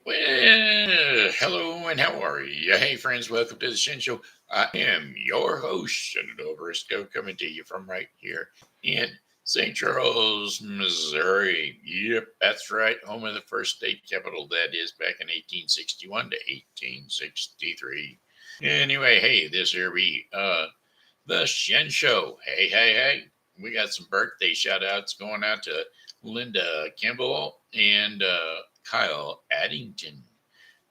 Well, hello and how are you? Hey, friends, welcome to the Shen Show. I am your host, Shenandoah Briscoe, coming to you from right here in St. Charles, Missouri. Yep, that's right, home of the first state capital, that is back in 1861 to 1863. Anyway, hey, this here the Shen Show. Hey. We got some birthday shout outs going out to Linda Campbell and Kyle Addington.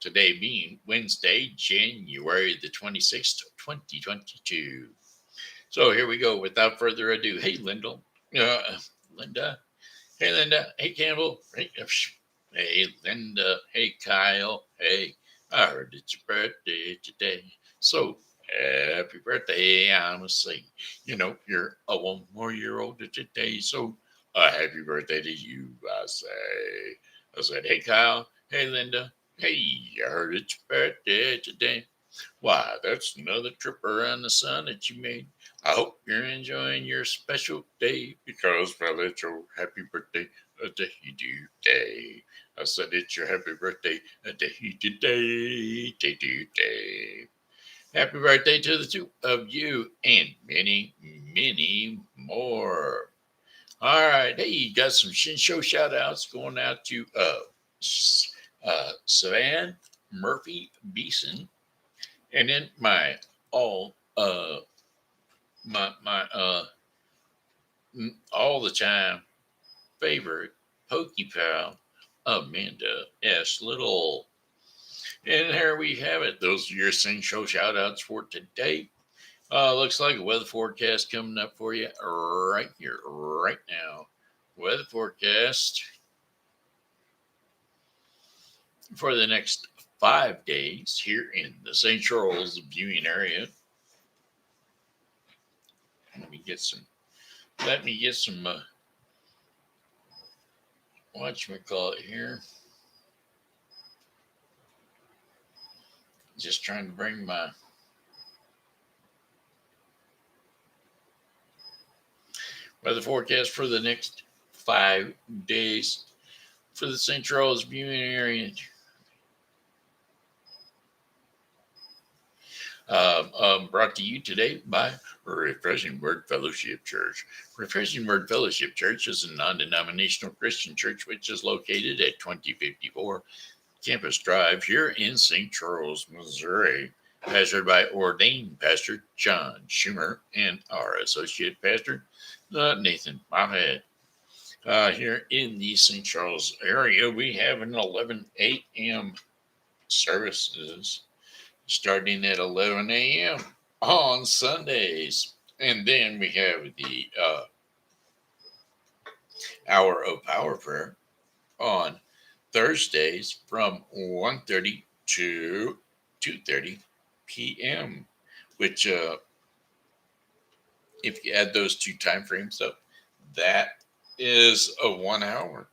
Today being Wednesday, January the 26th, 2022. So here we go. Without further ado, hey, Linda. Hey, Linda. Hey, Campbell. Hey, Linda. Hey, Kyle. Hey, I heard it's your birthday today. So happy birthday, I must say. You're a 1 more year older today. So happy birthday to you, I say. I said, hey, Kyle. Hey, Linda. Hey, I heard it's your birthday today. Why, that's another trip around the sun that you made. I hope you're enjoying your special day because, well, it's your happy birthday day. I said it's your happy birthday day. Happy birthday to the two of you and many more. All right. Hey, you got some Shin Show shout outs going out to Savann, Murphy, Beason, and then all my all the time favorite Pokey pal, Amanda S. Little. And here we have it. Those are your Sing Show shout outs for today. Looks like a weather forecast coming up for you right here, right now. Weather forecast for the next 5 days here in the St. Charles viewing area. Let me get some whatchamacallit here. Just trying to bring my weather forecast for the next 5 days for the St. Charles viewing area. Brought to you today by Refreshing Word Fellowship Church. Refreshing Word Fellowship Church is a non-denominational Christian church which is located at 2054 Campus Drive here in St. Charles, Missouri. Pastored by ordained pastor John Schumer and our associate pastor Nathan Moffett. Here in the St. Charles area, we have an 11 a.m. services starting at 11 a.m. on Sundays. And then we have the hour of power prayer on Thursdays from 1:30 to 2:30 p.m., which, if you add those two time frames up, that is a 1 hour.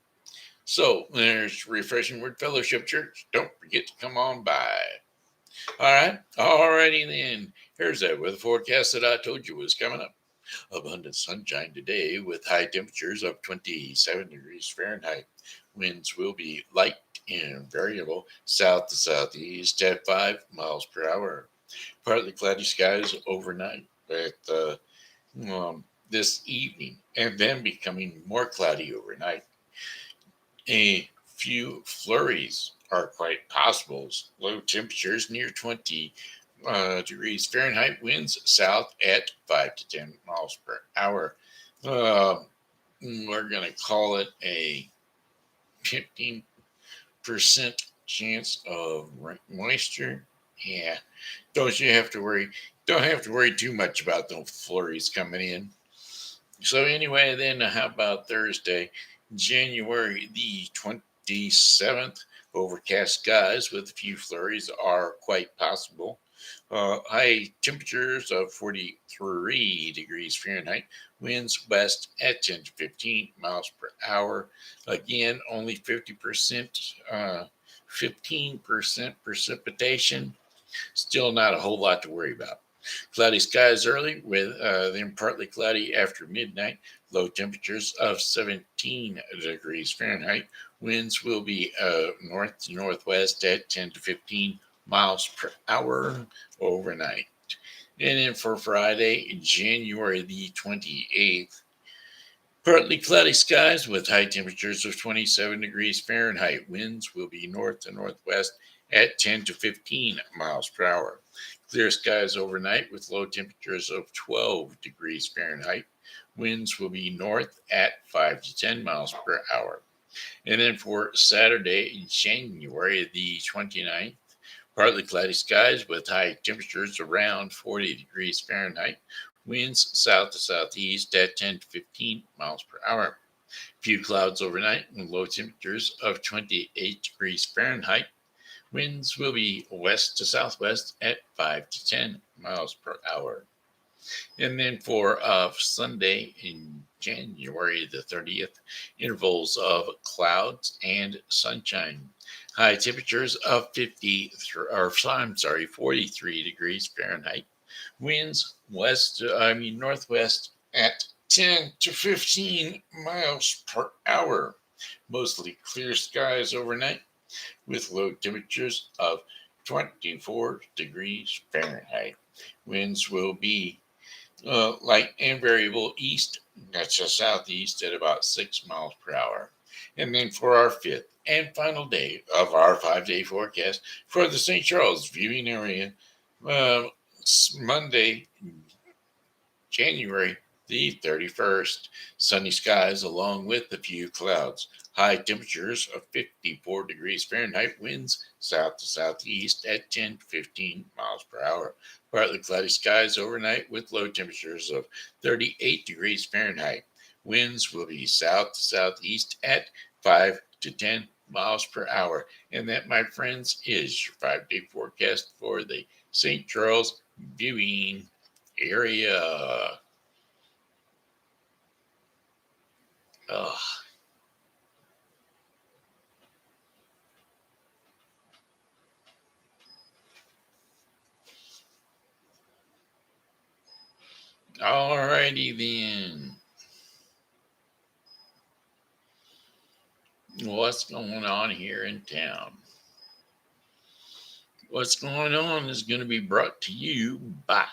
So there's Refreshing Word Fellowship Church. Don't forget to come on by. All right. Alrighty then. Here's that weather forecast that I told you was coming up. Abundant sunshine today with high temperatures of 27 degrees Fahrenheit. Winds will be light and variable south to southeast at 5 miles per hour. Partly cloudy skies overnight at this evening and then becoming more cloudy overnight. A few flurries are quite possible. Low temperatures near 20 degrees Fahrenheit, winds south at 5 to 10 miles per hour. We're going to call it a 15% chance of moisture. Yeah, don't have to worry too much about those flurries coming in. So anyway, then how about Thursday, January the 27th? Overcast skies with a few flurries are quite possible. High temperatures of 43 degrees Fahrenheit. Winds west at 10 to 15 miles per hour. Again, only 50%, 15% precipitation. Still not a whole lot to worry about. Cloudy skies early with then partly cloudy after midnight. Low temperatures of 17 degrees Fahrenheit. Winds will be north to northwest at 10 to 15 miles per hour overnight. And then for Friday, January the 28th, partly cloudy skies with high temperatures of 27 degrees Fahrenheit. Winds will be north to northwest at 10 to 15 miles per hour. Clear skies overnight with low temperatures of 12 degrees Fahrenheit. Winds will be north at 5 to 10 miles per hour. And then for Saturday, January the 29th, partly cloudy skies with high temperatures around 40 degrees Fahrenheit. Winds south to southeast at 10 to 15 miles per hour. Few clouds overnight and low temperatures of 28 degrees Fahrenheit. Winds will be west to southwest at 5 to 10 miles per hour. And then for Sunday in January the 30th, intervals of clouds and sunshine. High temperatures of 43 degrees Fahrenheit. Winds northwest at 10 to 15 miles per hour. Mostly clear skies overnight with low temperatures of 24 degrees Fahrenheit. Winds will be light and variable east, that's the southeast at about 6 miles per hour. And then for our fifth and final day of our 5-day forecast for the St. Charles viewing area, uh, Monday, January the 31st. Sunny skies along with a few clouds. High temperatures of 54 degrees Fahrenheit. Winds south to southeast at 10 to 15 miles per hour. Partly cloudy skies overnight with low temperatures of 38 degrees Fahrenheit. Winds will be south to southeast at 5 to 10 miles per hour. And that, my friends, is your 5-day forecast for the St. Charles viewing area. Ugh. Alrighty then. What's going on here in town? What's going on is going to be brought to you by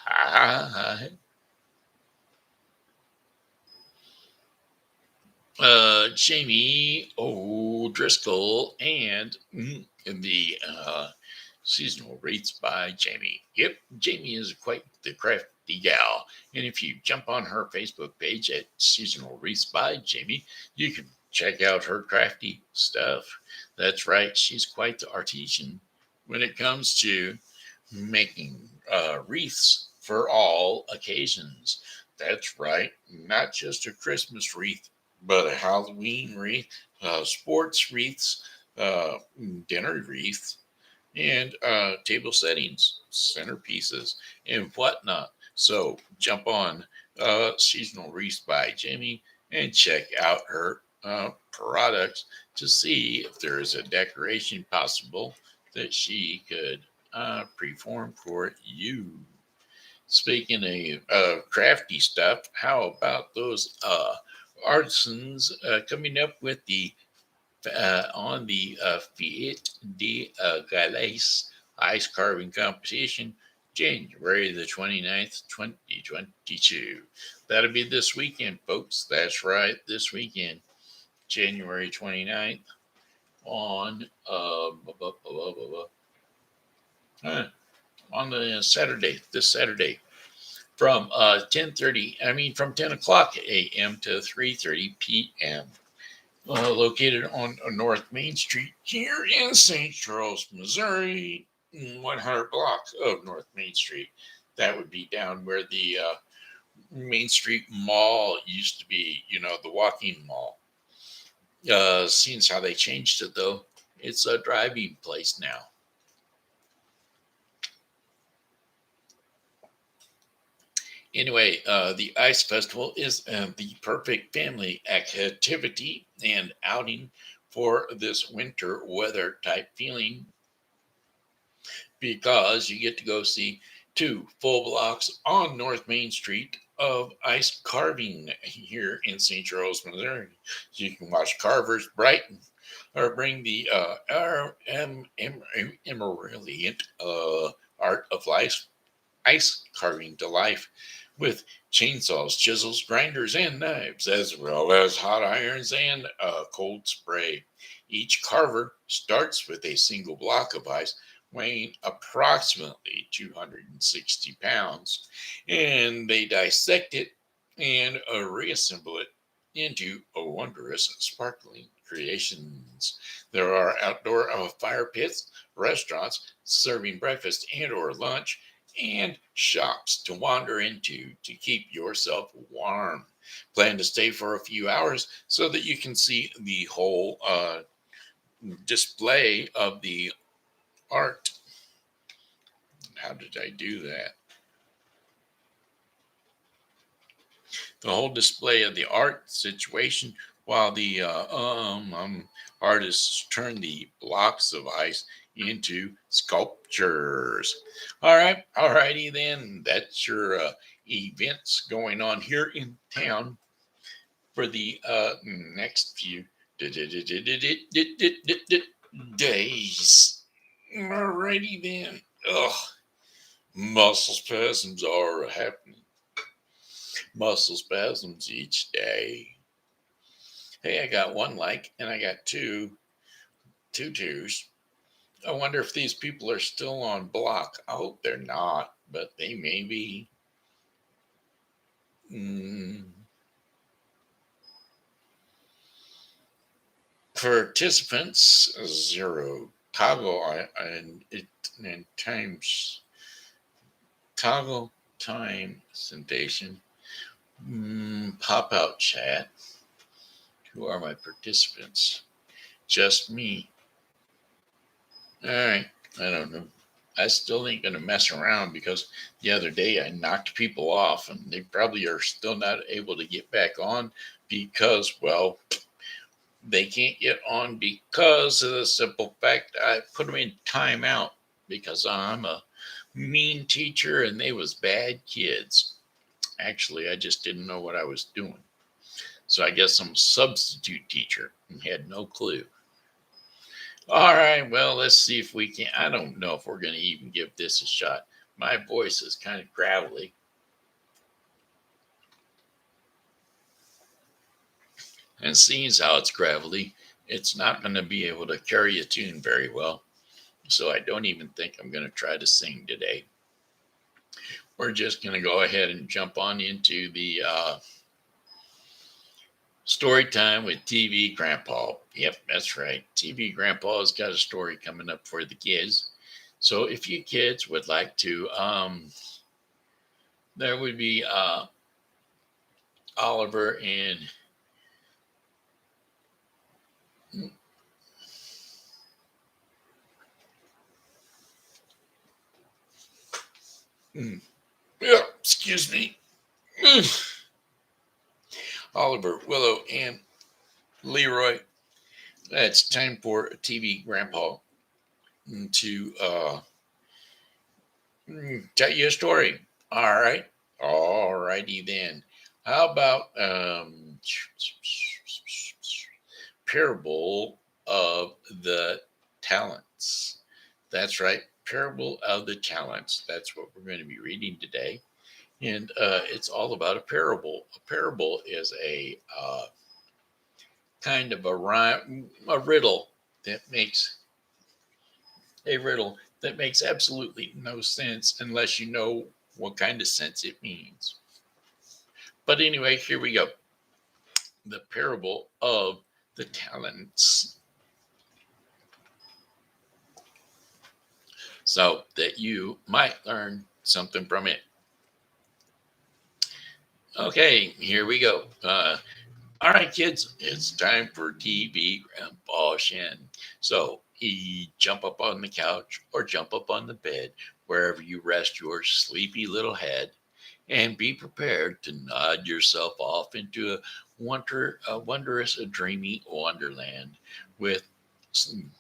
Jamie O'Driscoll and the seasonal rates by Jamie. Yep, Jamie is quite the crafty gal. And if you jump on her Facebook page at Seasonal Wreaths by Jamie, you can check out her crafty stuff. That's right, she's quite the artisan when it comes to making wreaths for all occasions. That's right, not just a Christmas wreath, but a Halloween wreath, sports wreaths, uh, dinner wreaths, and table settings, centerpieces, and whatnot. So jump on Seasonal Wreaths by Jamie and check out her products to see if there is a decoration possible that she could perform for you. Speaking of crafty stuff, how about those artisans coming up with the on the Fiat de Galles ice carving competition, January the 29th, 2022. That'll be this weekend, folks. That's right, this weekend, January 29th, on on the Saturday, this Saturday, from 10 o'clock a.m. to 3:30 p.m. Located on North Main Street here in St. Charles, Missouri, 100 blocks of North Main Street. That would be down where the Main Street Mall used to be, the walking mall. Seeing how they changed it, though, it's a driving place now. Anyway, the Ice Festival is the perfect family activity and outing for this winter weather type feeling because you get to go see 2 full blocks on North Main Street of ice carving here in St. Charles, Missouri. So you can watch carvers brighten or bring the emerald art of life, ice carving to life with chainsaws, chisels, grinders, and knives, as well as hot irons and cold spray. Each carver starts with a single block of ice weighing approximately 260 pounds, and they dissect it and reassemble it into a wondrous, sparkling creations. There are outdoor fire pits, restaurants serving breakfast and or lunch, and shops to wander into to keep yourself warm. Plan to stay for a few hours so that you can see the whole display of the art. How did I do that? The whole display of the art situation while the artists turn the blocks of ice into sculptures. All right, all righty then. That's your events going on here in town for the next few days. Alrighty then. Ugh, muscle spasms are happening. Muscle spasms each day. Hey, I got one like, and I got two twos. I wonder if these people are still on block. I hope they're not, but they may be. Participants 0. Toggle and times toggle time sensation. Pop out chat. Who are my participants? Just me. All right. I don't know. I still ain't going to mess around because the other day I knocked people off and they probably are still not able to get back on because, well, they can't get on because of the simple fact I put them in timeout because I'm a mean teacher and they was bad kids. Actually, I just didn't know what I was doing. So I guess I'm a substitute teacher and had no clue. All right, well, let's see if we can. I don't know if we're going to even give this a shot. My voice is kind of gravelly. And seeing as how it's gravelly, it's not going to be able to carry a tune very well. So I don't even think I'm going to try to sing today. We're just going to go ahead and jump on into the story time with TV Grandpa. Yep, that's right. TV Grandpa's got a story coming up for the kids. So if you kids would like to, there would be Oliver and yeah, excuse me. Oliver, Willow, and Leroy. It's time for a TV Grandpa to tell you a story. All right. All righty then. How about parable of the talents? That's right. Parable of the talents. That's what we're going to be reading today. And it's all about a parable. A parable is a kind of a rhyme, a riddle that makes absolutely no sense unless you know what kind of sense it means. But anyway, here we go. The parable of the talents. So that you might learn something from it. Okay, here we go. All right, kids, it's time for TV Grandpa Shen. So jump up on the couch or jump up on the bed, wherever you rest your sleepy little head, and be prepared to nod yourself off into a wondrous, a dreamy wonderland with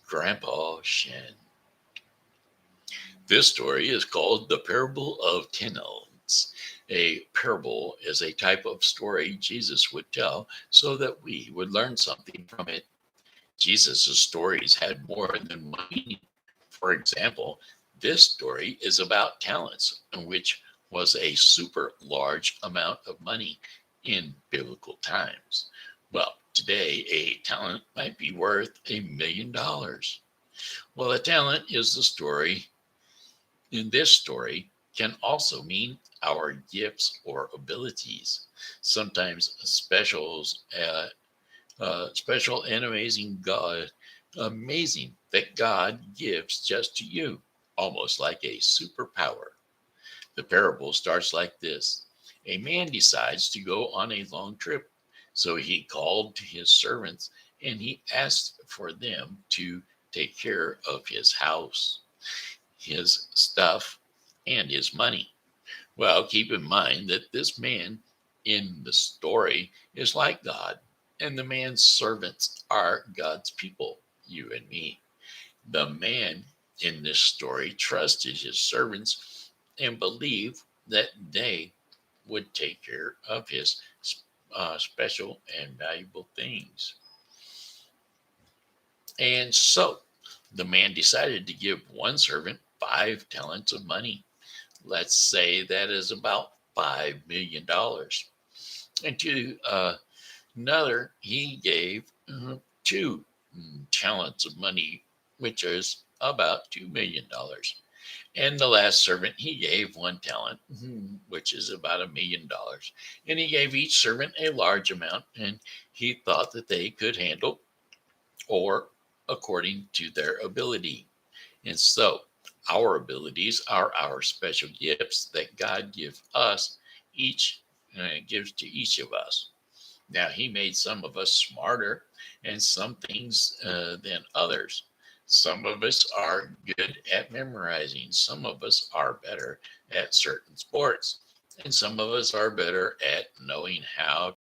Grandpa Shen. This story is called The Parable of Talents. A parable is a type of story Jesus would tell so that we would learn something from it. Jesus' stories had more than one meaning. For example, this story is about talents, which was a super large amount of money in biblical times. Well, today a talent might be worth $1 million. Well, a talent is the story in this story can also mean our gifts or abilities. Sometimes special and amazing that God gives just to you, almost like a superpower. The parable starts like this. A man decides to go on a long trip, so he called to his servants and he asked for them to take care of his house, his stuff, and his money. Well, keep in mind that this man in the story is like God, and the man's servants are God's people, you and me. The man in this story trusted his servants and believed that they would take care of his special and valuable things. And so the man decided to give one servant 5 talents of money. Let's say that is about $5 million. And to another, he gave 2 talents of money, which is about $2 million. And the last servant, he gave 1 talent, which is about $1 million. And he gave each servant a large amount, and he thought that they could handle or according to their ability. And so our abilities are our special gifts that God gives to each of us. Now, he made some of us smarter and some things than others. Some of us are good at memorizing. Some of us are better at certain sports. And some of us are better at knowing how.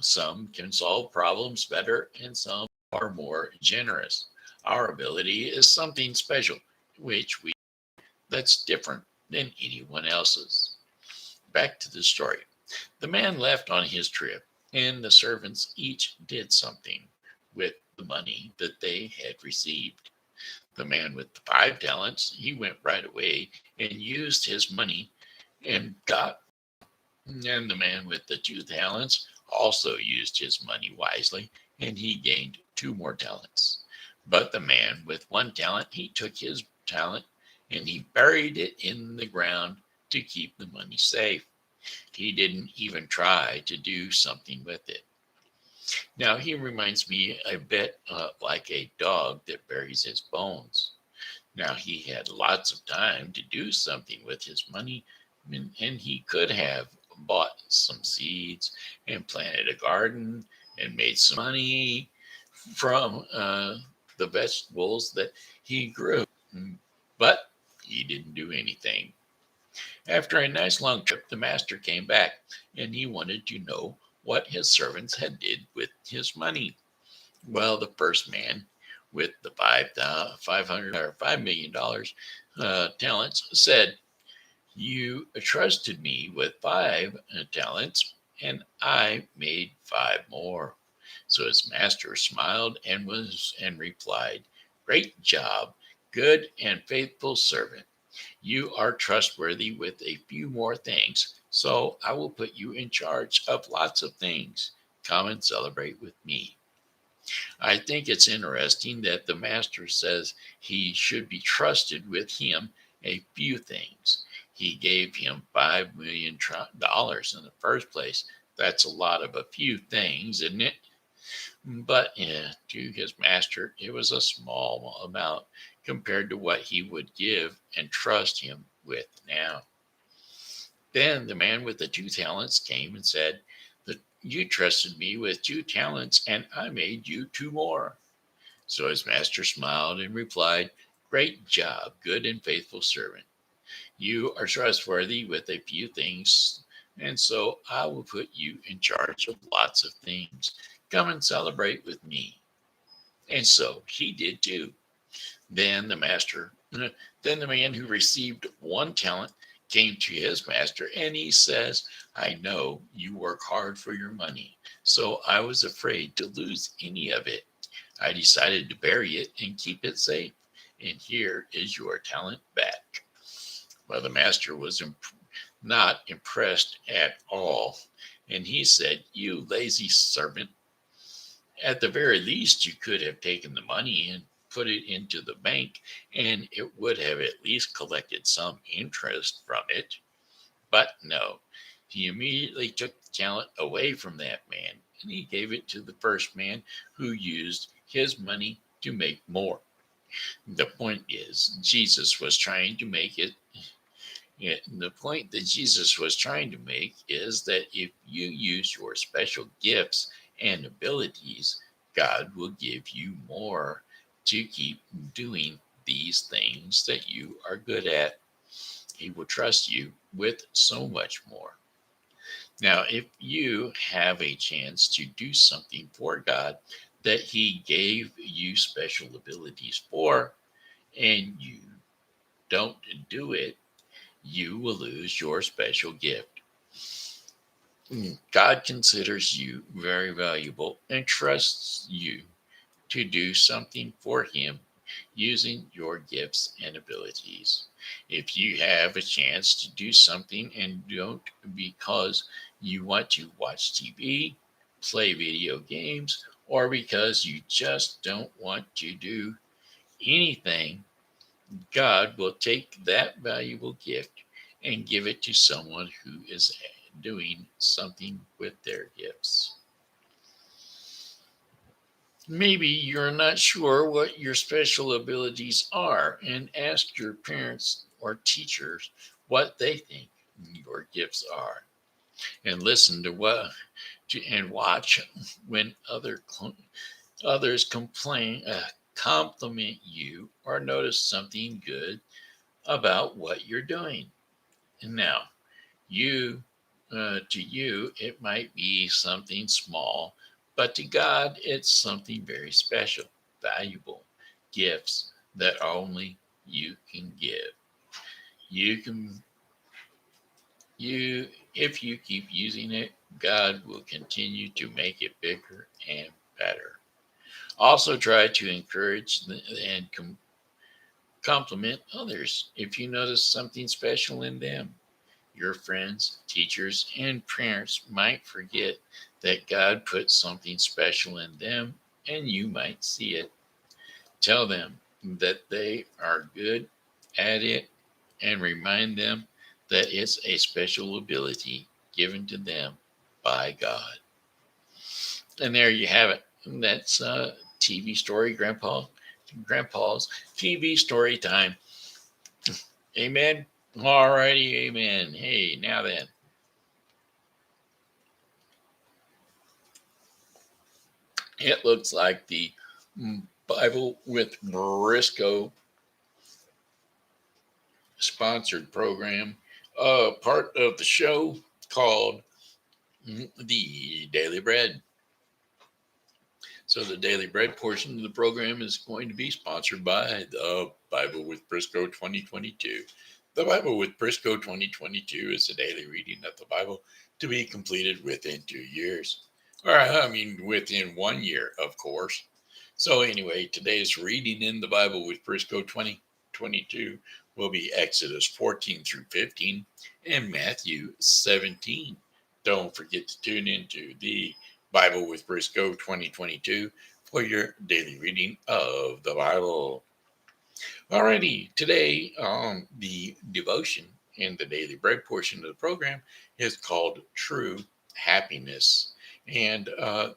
Some can solve problems better and some are more generous. Our ability is something special, which we that's different than anyone else's. Back to the story. The man left on his trip, and the servants each did something with the money that they had received. The man with the 5 talents, he went right away and used his money and got, and the man with the 2 talents also used his money wisely, and he gained 2 more talents. But the man with 1 talent, he took his talent and he buried it in the ground to keep the money safe. He didn't even try to do something with it. Now, he reminds me a bit like a dog that buries his bones. Now, he had lots of time to do something with his money, and he could have bought some seeds and planted a garden and made some money from the vegetables that he grew. But he didn't do anything. After a nice long trip, the master came back and he wanted to know what his servants had did with his money. Well, the first man with the 500 or $5 million talents said, "You trusted me with 5 talents, and I made 5 more." So his master smiled and replied, "Great job, good and faithful servant. You are trustworthy with a few more things, so I will put you in charge of lots of things. Come and celebrate with me." I think it's interesting that the master says he should be trusted with him a few things. He gave him $5 million in the first place. That's a lot of a few things, isn't it? But to his master, it was a small amount compared to what he would give and trust him with now. Then the man with the 2 talents came and said, "You trusted me with 2 talents, and I made you 2 more." So his master smiled and replied, "Great job, good and faithful servant. You are trustworthy with a few things, and so I will put you in charge of lots of things. Come and celebrate with me." And so he did too. Then the man who received 1 talent came to his master, and he says, I know you work hard for your money, so I was afraid to lose any of it. I decided to bury it and keep it safe. And here is your talent back. Well, the master was not impressed at all. And he said, You lazy servant, at the very least, you could have taken the money and put it into the bank, and it would have at least collected some interest from it. But no, he immediately took the talent away from that man, and he gave it to the first man who used his money to make more. The point is, Jesus was trying to make it. The point that Jesus was trying to make is that if you use your special gifts and abilities, God will give you more to keep doing these things that you are good at. He will trust you with so much more. Now, if you have a chance to do something for God that He gave you special abilities for, and you don't do it, you will lose your special gift. God considers you very valuable and trusts you to do something for Him using your gifts and abilities. If you have a chance to do something and don't because you want to watch TV, play video games, or because you just don't want to do anything, God will take that valuable gift and give it to someone who is doing something with their gifts. Maybe you're not sure what your special abilities are, and ask your parents or teachers what they think your gifts are, and listen to and watch when others compliment you or notice something good about what you're doing. And now, you to you it might be something small, but to God it's something very special, valuable gifts that only you can give. You can you If you keep using it, God will continue to make it bigger and better. Also, try to encourage and compliment others if you notice something special in them. Your friends, teachers, and parents might forget that God put something special in them, and you might see it. Tell them that they are good at it, and remind them that it's a special ability given to them by God. And there you have it. That's TV story, Grandpa's TV story time. Amen. All righty, amen. Hey, now then. It looks like the Bible with Briscoe sponsored program, part of the show called The Daily Bread. So, the Daily Bread portion of the program is going to be sponsored by the Bible with Briscoe 2022. The Bible with Briscoe 2022 is a daily reading of the Bible to be completed within 2 years. Or, I mean, within 1 year, of course. So, anyway, today's reading in the Bible with Briscoe 2022 will be Exodus 14 through 15 and Matthew 17. Don't forget to tune into the Bible with Briscoe 2022 for your daily reading of the Bible. Alrighty, today the devotion in the daily bread portion of the program is called True Happiness. And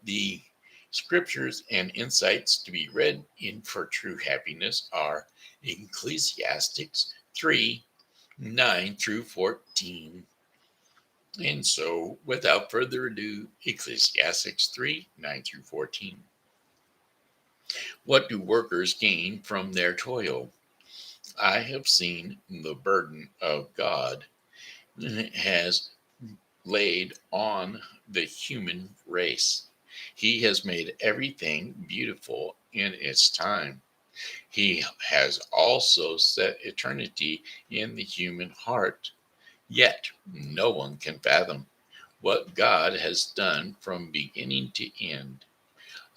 the scriptures and insights to be read in for true happiness are Ecclesiastes 3 9 through 14. And so, without further ado, Ecclesiastes 3 9 through 14. What do workers gain from their toil? I have seen the burden of God has laid on the human race. He has made everything beautiful in its time. He has also set eternity in the human heart. Yet no one can fathom what God has done from beginning to end.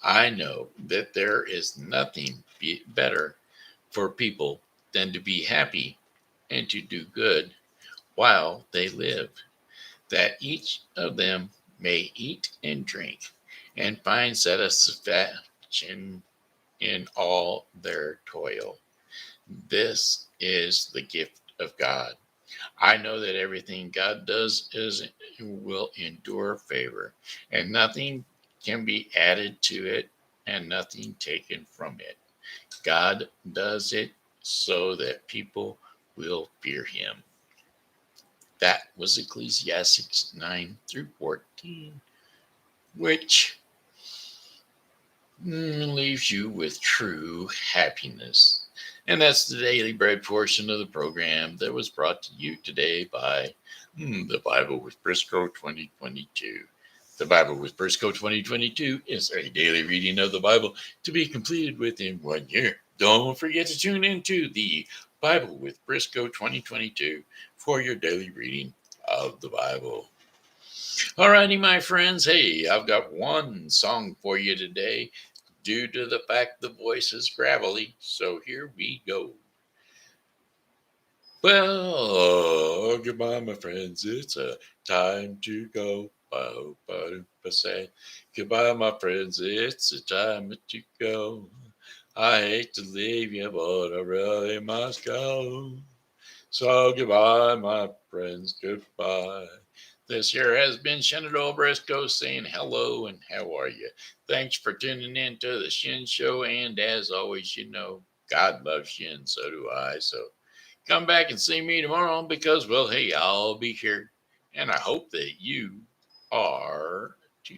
I know that there is nothing better for people than to be happy and to do good while they live, that each of them may eat and drink and find satisfaction in all their toil. This is the gift of God. I know that everything God does will endure favor, and nothing can be added to it and nothing taken from it. God does it so that people will fear him. That was Ecclesiastes 9 through 14, which leaves you with true happiness. And that's the daily bread portion of the program that was brought to you today by the Bible with Briscoe 2022. The Bible with Briscoe 2022 is a daily reading of the Bible to be completed within 1 year. Don't forget to tune into the Bible with Briscoe 2022 for your daily reading of the Bible. Alrighty, my friends. Hey, I've got one song for you today due to the fact the voice is gravelly. So here we go. Well, goodbye, my friends. It's a time to go. I hope I don't say goodbye, my friends. It's a time to go. I hate to leave you, but I really must go. So goodbye, my friends. Goodbye. This year has been Shenandoah Briscoe saying hello and how are you? Thanks for tuning in to the Shen Show. And as always, God loves you and so do I. So come back and see me tomorrow because, well, hey, I'll be here. And I hope that you are too.